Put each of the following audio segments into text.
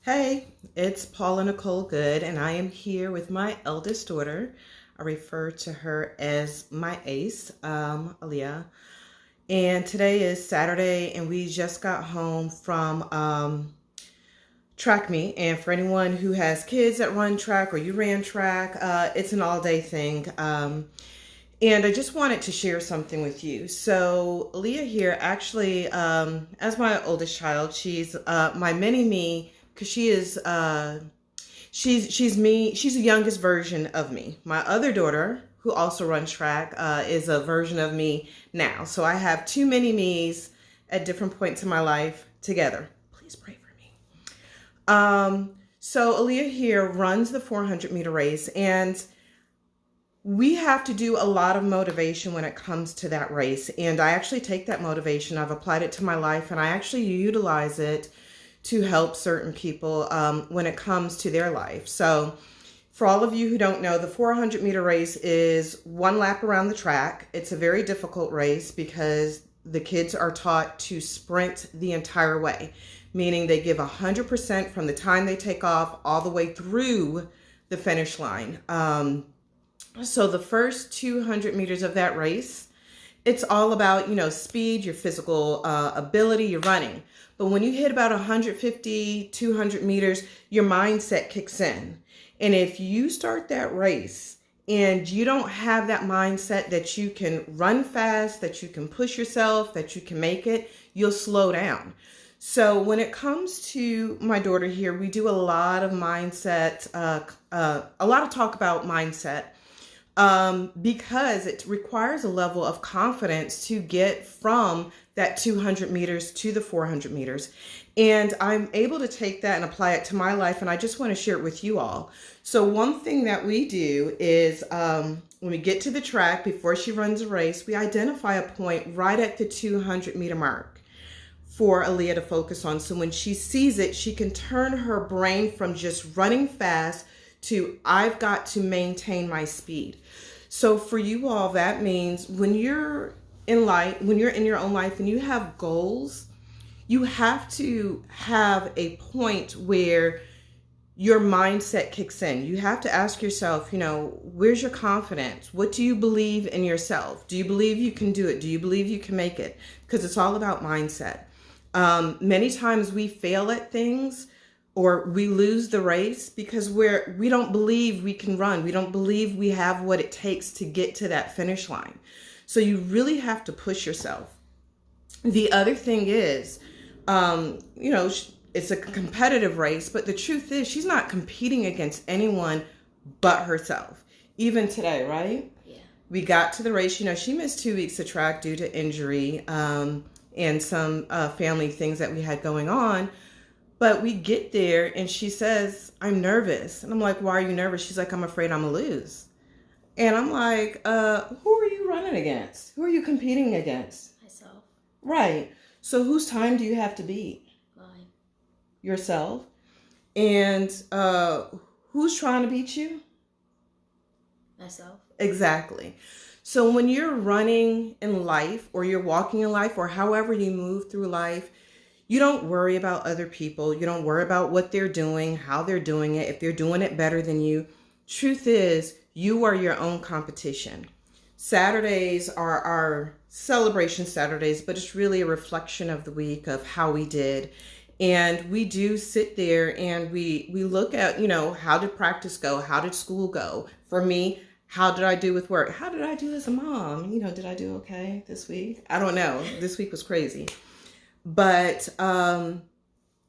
Hey, it's Paula Nicole Good, and I am here with my eldest daughter. I refer to her as my ace, Aaliyah. And today is Saturday, and we just got home from track meet. And for anyone who has kids that run track or you ran track, it's an all-day thing. And I just wanted to share something with you. So Aaliyah here, actually, as my oldest child, she's my mini me because she is she's me. She's the youngest version of me. My other daughter, who also runs track, is a version of me now. So I have two mini me's at different points in my life together. Please pray for me. So Aaliyah here runs the 400-meter race, and we have to do a lot of motivation when it comes to that race. And I actually take that motivation, I've applied it to my life, and I actually utilize it to help certain people when it comes to their life. So for all of you who don't know, the 400-meter race is one lap around the track. It's a very difficult race because the kids are taught to sprint the entire way, meaning they give 100% from the time they take off all the way through the finish line. So the first 200 meters of that race, it's all about, speed, your physical ability, your running. But when you hit about 150, 200 meters, your mindset kicks in. And if you start that race and you don't have that mindset that you can run fast, that you can push yourself, that you can make it, you'll slow down. So when it comes to my daughter here, we do a lot of mindset, a lot of talk about mindset. Because it requires a level of confidence to get from that 200 meters to the 400 meters. And I'm able to take that and apply it to my life. And I just want to share it with you all. So one thing that we do is when we get to the track, before she runs a race, we identify a point right at the 200-meter mark for Aaliyah to focus on. So when she sees it, she can turn her brain from just running fast to I've got to maintain my speed. So for you all, that means when you're in life, when you're in your own life and you have goals, you have to have a point where your mindset kicks in. You have to ask yourself, where's your confidence? What do you believe in yourself? Do you believe you can do it? Do you believe you can make it? Because it's all about mindset. Many times we fail at things, or we lose the race because we don't believe we can run. We don't believe we have what it takes to get to that finish line. So you really have to push yourself. The other thing is, it's a competitive race, but the truth is she's not competing against anyone but herself. Even today, right? Yeah. We got to the race. She missed 2 weeks of track due to injury and some family things that we had going on. But we get there and she says, I'm nervous. And I'm like, why are you nervous? She's like, I'm afraid I'm gonna lose. And I'm like, who are you running against? Who are you competing against? Myself. Right. So whose time do you have to beat? Mine. Yourself. And who's trying to beat you? Myself. Exactly. So when you're running in life or you're walking in life or however you move through life, you don't worry about other people. You don't worry about what they're doing, how they're doing it, if they're doing it better than you. Truth is, you are your own competition. Saturdays are our celebration Saturdays, but it's really a reflection of the week of how we did. And we do sit there and we look at, how did practice go? How did school go? For me, how did I do with work? How did I do as a mom? Did I do okay this week? I don't know. This week was crazy. But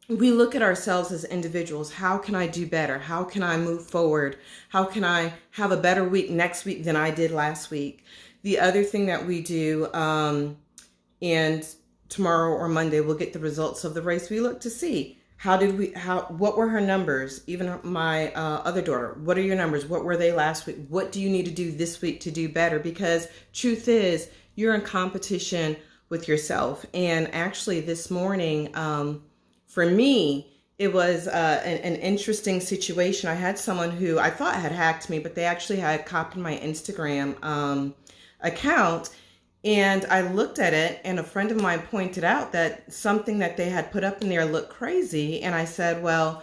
we look at ourselves as individuals. How can I do better? How can I move forward? How can I have a better week next week than I did last week? The other thing that we do, and tomorrow or Monday, we'll get the results of the race. We look to see what were her numbers? Even my other daughter, what are your numbers? What were they last week? What do you need to do this week to do better? Because truth is, you're in competition with yourself. And actually this morning, for me, it was an interesting situation. I had someone who I thought had hacked me, but they actually had copied my Instagram account. And I looked at it and a friend of mine pointed out that something that they had put up in there looked crazy. And I said, well,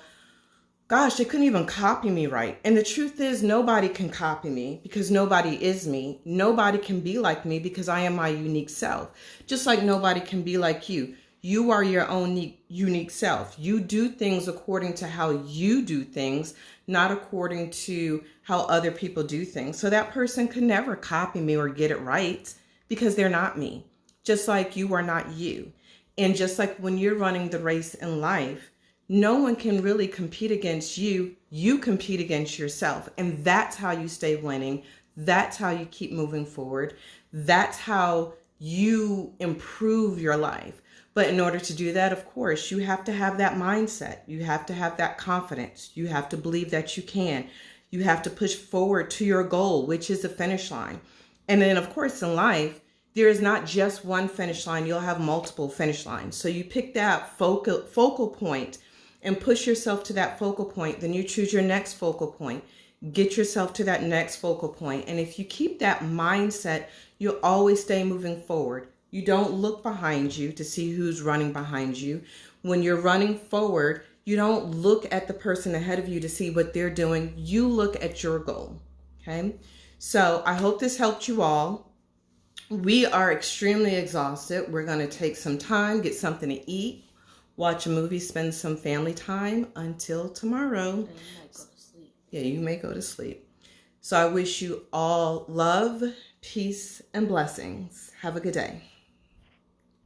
gosh, they couldn't even copy me right. And the truth is, nobody can copy me because nobody is me. Nobody can be like me because I am my unique self. Just like nobody can be like you. You are your own unique self. You do things according to how you do things, not according to how other people do things. So that person could never copy me or get it right because they're not me. Just like you are not you. And just like when you're running the race in life, no one can really compete against you. You compete against yourself. And that's how you stay winning. That's how you keep moving forward. That's how you improve your life. But in order to do that, of course, you have to have that mindset. You have to have that confidence. You have to believe that you can. You have to push forward to your goal, which is the finish line. And then, of course, in life, there is not just one finish line. You'll have multiple finish lines. So you pick that focal point and push yourself to that focal point. Then you choose your next focal point. Get yourself to that next focal point. And if you keep that mindset, you'll always stay moving forward. You don't look behind you to see who's running behind you. When you're running forward, you don't look at the person ahead of you to see what they're doing. You look at your goal. Okay? So I hope this helped you all. We are extremely exhausted. We're going to take some time, get something to eat, watch a movie, spend some family time until tomorrow. And you might go to sleep. Yeah, you may go to sleep. So I wish you all love, peace, and blessings. Have a good day.